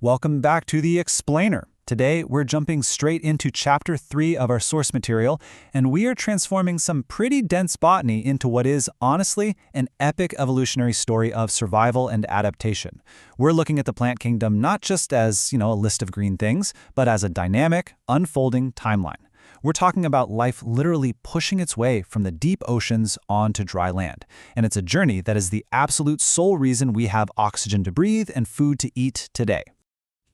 Welcome back to the Explainer. Today, we're jumping straight into Chapter 3 of our source material, and we are transforming some pretty dense botany into what is, honestly, an epic evolutionary story of survival and adaptation. We're looking at the plant kingdom not just as, a list of green things, but as a dynamic, unfolding timeline. We're talking about life literally pushing its way from the deep oceans onto dry land. And it's a journey that is the absolute sole reason we have oxygen to breathe and food to eat today.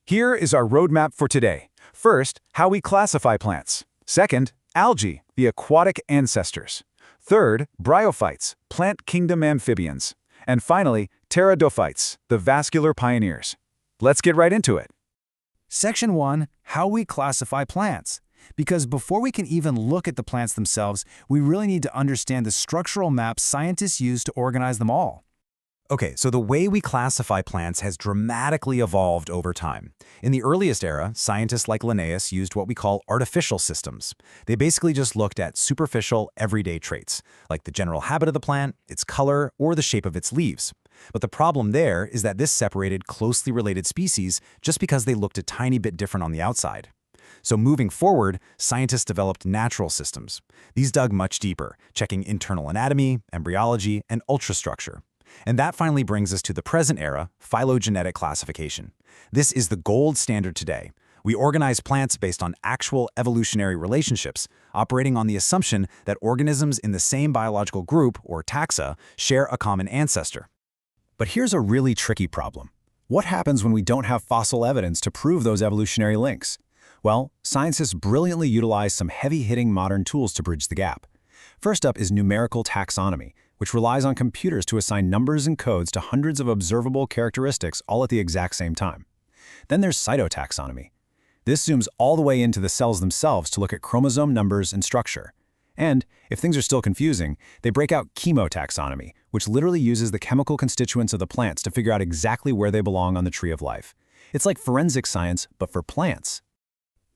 Here is our roadmap for today. First, how we classify plants. Second, algae, the aquatic ancestors. Third, bryophytes, plant kingdom amphibians. And finally, pteridophytes, the vascular pioneers. Let's get right into it. Section 1, how we classify plants. Because before we can even look at the plants themselves, we really need to understand the structural maps scientists use to organize them all. Okay, so the way we classify plants has dramatically evolved over time. In the earliest era, scientists like Linnaeus used what we call artificial systems. They basically just looked at superficial, everyday traits, like the general habit of the plant, its color, or the shape of its leaves. But the problem there is that this separated closely related species just because they looked a tiny bit different on the outside. So moving forward, scientists developed natural systems. These dug much deeper, checking internal anatomy, embryology, and ultrastructure. And that finally brings us to the present era, phylogenetic classification. This is the gold standard today. We organize plants based on actual evolutionary relationships, operating on the assumption that organisms in the same biological group, or taxa, share a common ancestor. But here's a really tricky problem. What happens when we don't have fossil evidence to prove those evolutionary links? Well, scientists brilliantly utilize some heavy-hitting modern tools to bridge the gap. First up is numerical taxonomy, which relies on computers to assign numbers and codes to hundreds of observable characteristics all at the exact same time. Then there's cytotaxonomy. This zooms all the way into the cells themselves to look at chromosome numbers and structure. And, if things are still confusing, they break out chemotaxonomy, which literally uses the chemical constituents of the plants to figure out exactly where they belong on the tree of life. It's like forensic science, but for plants.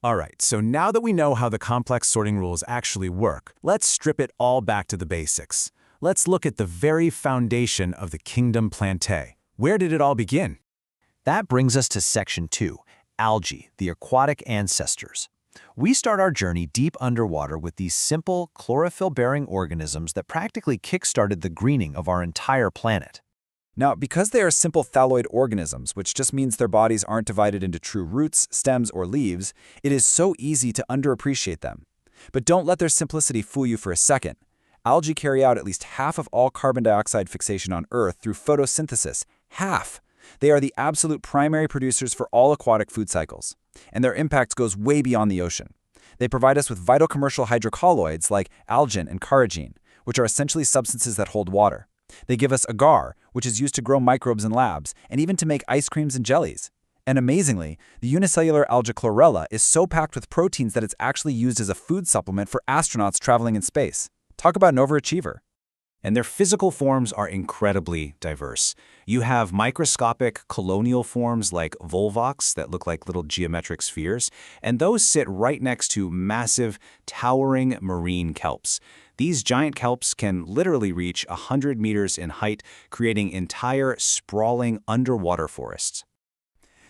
All right, so now that we know how the complex sorting rules actually work, let's strip it all back to the basics. Let's look at the very foundation of the kingdom Plantae. Where did it all begin? That brings us to Section 2, Algae, the aquatic ancestors. We start our journey deep underwater with these simple, chlorophyll-bearing organisms that practically kick-started the greening of our entire planet. Now, because they are simple thalloid organisms, which just means their bodies aren't divided into true roots, stems, or leaves, it is so easy to underappreciate them. But don't let their simplicity fool you for a second. Algae carry out at least half of all carbon dioxide fixation on Earth through photosynthesis. Half! They are the absolute primary producers for all aquatic food cycles. And their impact goes way beyond the ocean. They provide us with vital commercial hydrocolloids like algin and carrageen, which are essentially substances that hold water. They give us agar, which is used to grow microbes in labs, and even to make ice creams and jellies. And amazingly, the unicellular alga chlorella is so packed with proteins that it's actually used as a food supplement for astronauts traveling in space. Talk about an overachiever. And their physical forms are incredibly diverse. You have microscopic colonial forms like volvox that look like little geometric spheres, and those sit right next to massive, towering marine kelps. These giant kelps can literally reach 100 meters in height, creating entire, sprawling underwater forests.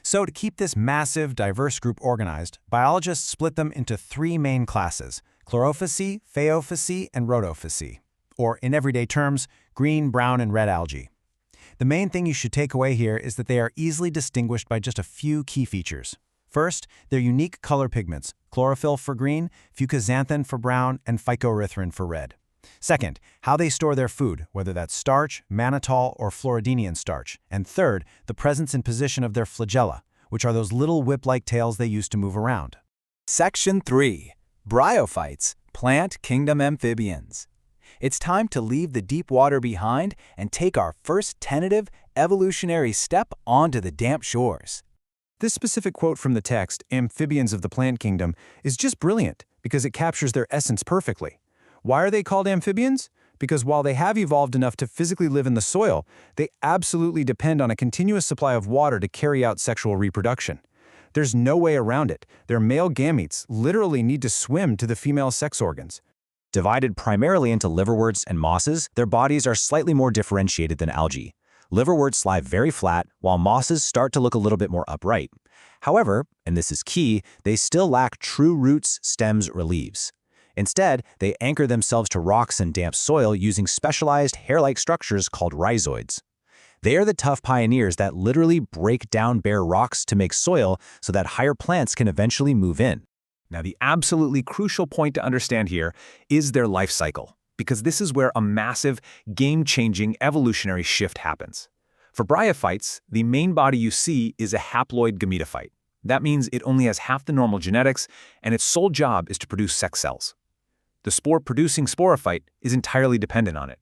So to keep this massive, diverse group organized, biologists split them into three main classes: chlorophyceae, phaeophyceae, and rhodophyceae, or in everyday terms, green, brown, and red algae. The main thing you should take away here is that they are easily distinguished by just a few key features. First, their unique color pigments: chlorophyll for green, fucoxanthin for brown, and phycoerythrin for red. Second, how they store their food, whether that's starch, mannitol, or floridinian starch. And third, the presence and position of their flagella, which are those little whip-like tails they use to move around. Section 3, Bryophytes, plant kingdom amphibians. It's time to leave the deep water behind and take our first tentative evolutionary step onto the damp shores. This specific quote from the text, Amphibians of the Plant Kingdom, is just brilliant because it captures their essence perfectly. Why are they called amphibians? Because while they have evolved enough to physically live in the soil, they absolutely depend on a continuous supply of water to carry out sexual reproduction. There's no way around it. Their male gametes literally need to swim to the female sex organs. Divided primarily into liverworts and mosses, their bodies are slightly more differentiated than algae. Liverworts lie very flat, while mosses start to look a little bit more upright. However, and this is key, they still lack true roots, stems, or leaves. Instead, they anchor themselves to rocks and damp soil using specialized hair-like structures called rhizoids. They are the tough pioneers that literally break down bare rocks to make soil so that higher plants can eventually move in. Now, the absolutely crucial point to understand here is their life cycle, because this is where a massive, game-changing evolutionary shift happens. For bryophytes, the main body you see is a haploid gametophyte. That means it only has half the normal genetics, and its sole job is to produce sex cells. The spore-producing sporophyte is entirely dependent on it.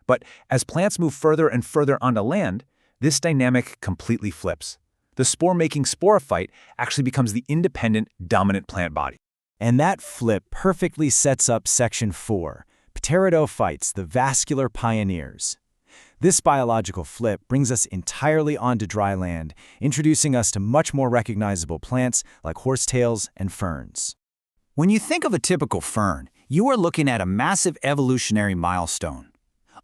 But as plants move further and further onto land, this dynamic completely flips. The spore-making sporophyte actually becomes the independent, dominant plant body. And that flip perfectly sets up Section 4, pteridophytes, the vascular pioneers. This biological flip brings us entirely onto dry land, introducing us to much more recognizable plants like horsetails and ferns. When you think of a typical fern, you are looking at a massive evolutionary milestone.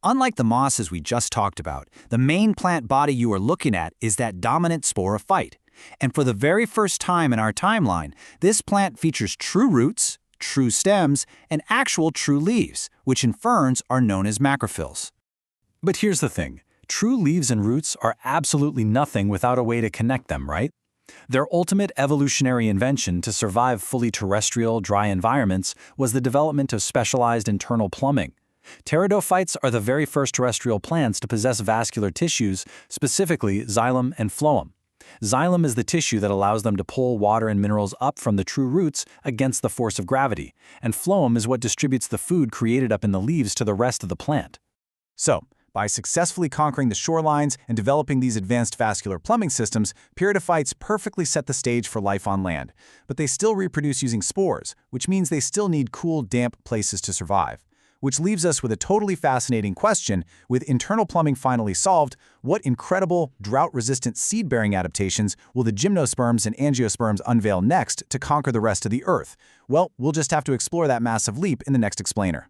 Unlike the mosses we just talked about, the main plant body you are looking at is that dominant sporophyte. And for the very first time in our timeline, this plant features true roots, true stems, and actual true leaves, which in ferns are known as macrophyls. But here's the thing. True leaves and roots are absolutely nothing without a way to connect them, right? Their ultimate evolutionary invention to survive fully terrestrial, dry environments was the development of specialized internal plumbing. Pteridophytes are the very first terrestrial plants to possess vascular tissues, specifically xylem and phloem. Xylem is the tissue that allows them to pull water and minerals up from the true roots against the force of gravity, and phloem is what distributes the food created up in the leaves to the rest of the plant. So, by successfully conquering the shorelines and developing these advanced vascular plumbing systems, pteridophytes perfectly set the stage for life on land. But they still reproduce using spores, which means they still need cool, damp places to survive. Which leaves us with a totally fascinating question: with internal plumbing finally solved, what incredible, drought-resistant seed-bearing adaptations will the gymnosperms and angiosperms unveil next to conquer the rest of the Earth? Well, we'll just have to explore that massive leap in the next explainer.